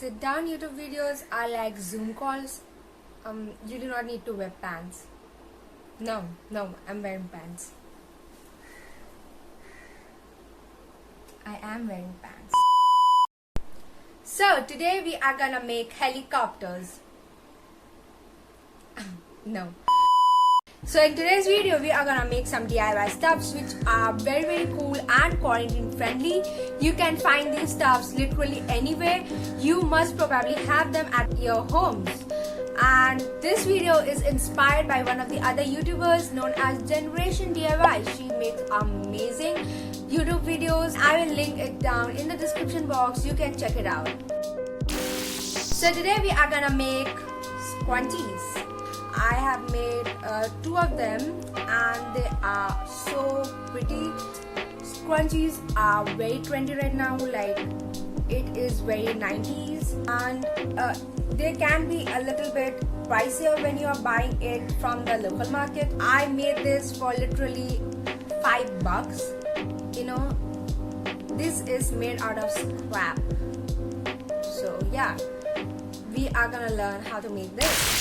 Sit down YouTube videos are like Zoom calls. You do not need to wear pants. No, I'm wearing pants. I am wearing pants. So today we are gonna make helicopters. No. So in today's video we are gonna make some DIY stuffs which are very cool and quarantine friendly. You can find these stuffs literally anywhere. You must probably have them at your homes. And this video is inspired by one of the other YouTubers known as Generation DIY. She makes amazing YouTube videos. I will link it down in the description box. You can check it out. So today we are gonna make scrunchies. I have made two of them and they are so pretty. Scrunchies are very trendy right now, like it is very 90s, and they can be a little bit pricier when you are buying it from the local market. I made this for literally $5. You know, this is made out of scrap. So yeah, we are gonna learn how to make this.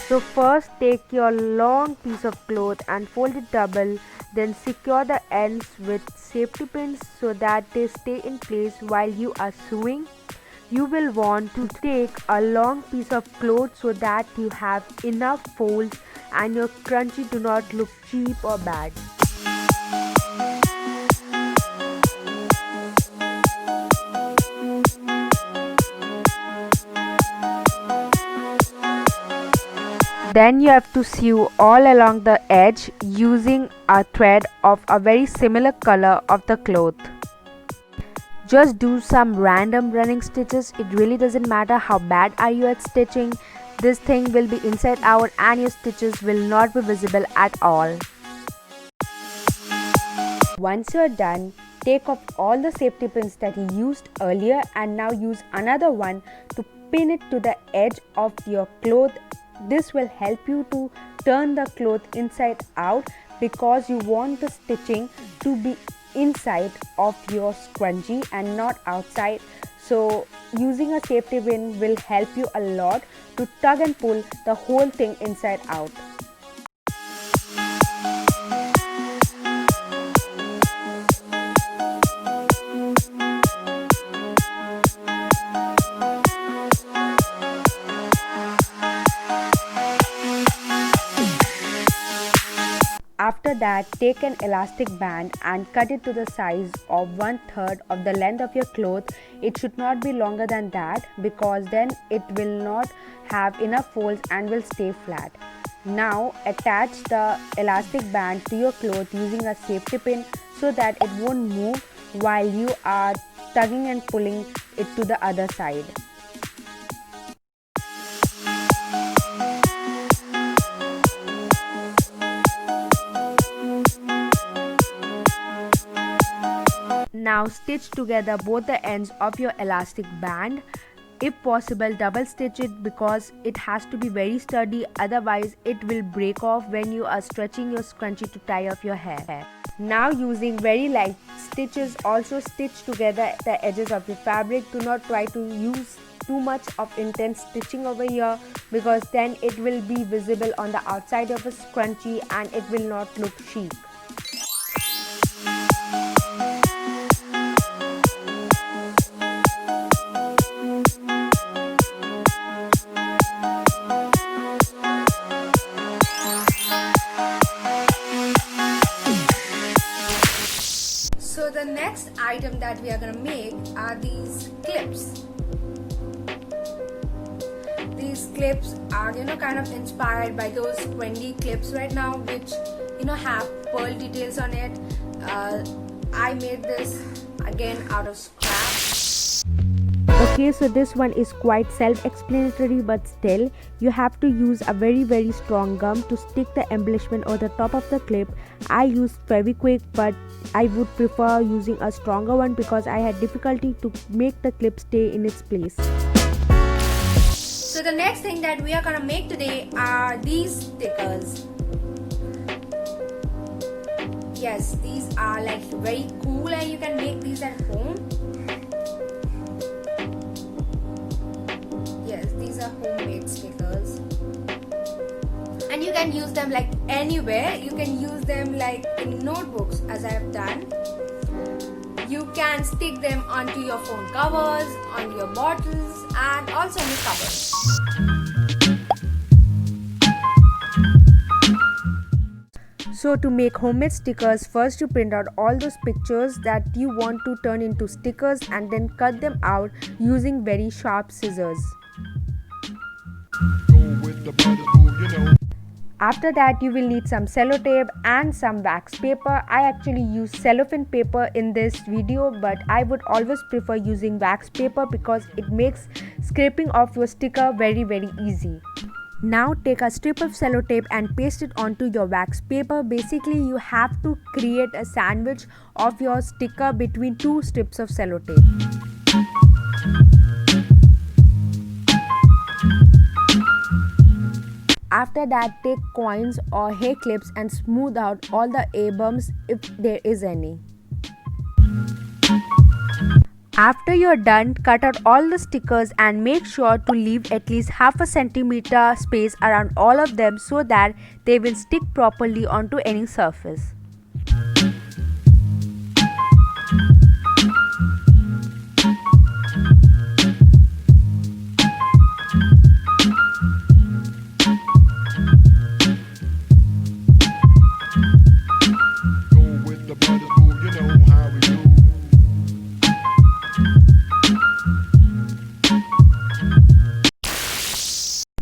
So first take your long piece of cloth and fold it double, then secure the ends with safety pins so that they stay in place while you are sewing. You will want to take a long piece of cloth so that you have enough folds and your scrunchie do not look cheap or bad. Then you have to sew all along the edge using a thread of a very similar color of the cloth. Just do some random running stitches. It really doesn't matter how bad are you at stitching. This thing will be inside out and your stitches will not be visible at all. Once you're done, take off all the safety pins that you used earlier and now use another one to pin it to the edge of your cloth. This will help you to turn the cloth inside out because you want the stitching to be inside of your scrunchie and not outside. So using a safety pin will help you a lot to tug and pull the whole thing inside out. After that, take an elastic band and cut it to the size of 1/3 of the length of your cloth. It should not be longer than that because then it will not have enough folds and will stay flat. Now attach the elastic band to your cloth using a safety pin so that it won't move while you are tugging and pulling it to the other side. Now stitch together both the ends of your elastic band. If possible, double stitch it because it has to be very sturdy, otherwise it will break off when you are stretching your scrunchie to tie off your hair. Now using very light stitches, also stitch together the edges of your fabric. Do not try to use too much of intense stitching over here because then it will be visible on the outside of a scrunchie and it will not look chic. So the next item that we are gonna make are these clips. These clips are kind of inspired by those trendy clips right now which have pearl details on it. I made this again out of scrap. Okay, so this one is quite self-explanatory, but still you have to use a very strong gum to stick the embellishment over the top of the clip. I used Fevikwik, but I would prefer using a stronger one because I had difficulty to make the clip stay in its place. So the next thing that we are gonna make today are these stickers. Yes, these are like very cool and you can make these at home. Yes, these are homemade stickers. And you can use them like anywhere. You can use them like in notebooks as I have done. You can stick them onto your phone covers, on your bottles and also on your cupboards. So to make homemade stickers, first you print out all those pictures that you want to turn into stickers and then cut them out using very sharp scissors. After that, you will need some sellotape and some wax paper. I actually use cellophane paper in this video, but I would always prefer using wax paper because it makes scraping off your sticker very easy. Now take a strip of sellotape and paste it onto your wax paper. Basically, you have to create a sandwich of your sticker between two strips of sellotape. After that, take coins or hair clips and smooth out all the air bumps if there is any. After you're done, cut out all the stickers and make sure to leave at least half a centimeter space around all of them so that they will stick properly onto any surface.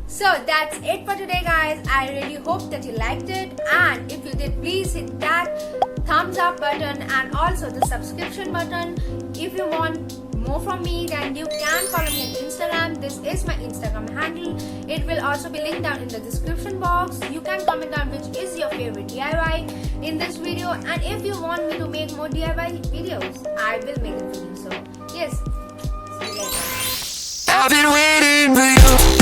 So that's it for today guys. I really hope that you liked it, and if you did, please hit that thumbs up button and also the subscription button. If you want more from me, then you can follow me on Instagram. This is my Instagram handle. It will also be linked down in the description box. You can comment down which is your favorite DIY in this video, and if you want me to make more DIY videos, I will make it for you. So yes, see you later. I've been waiting for you.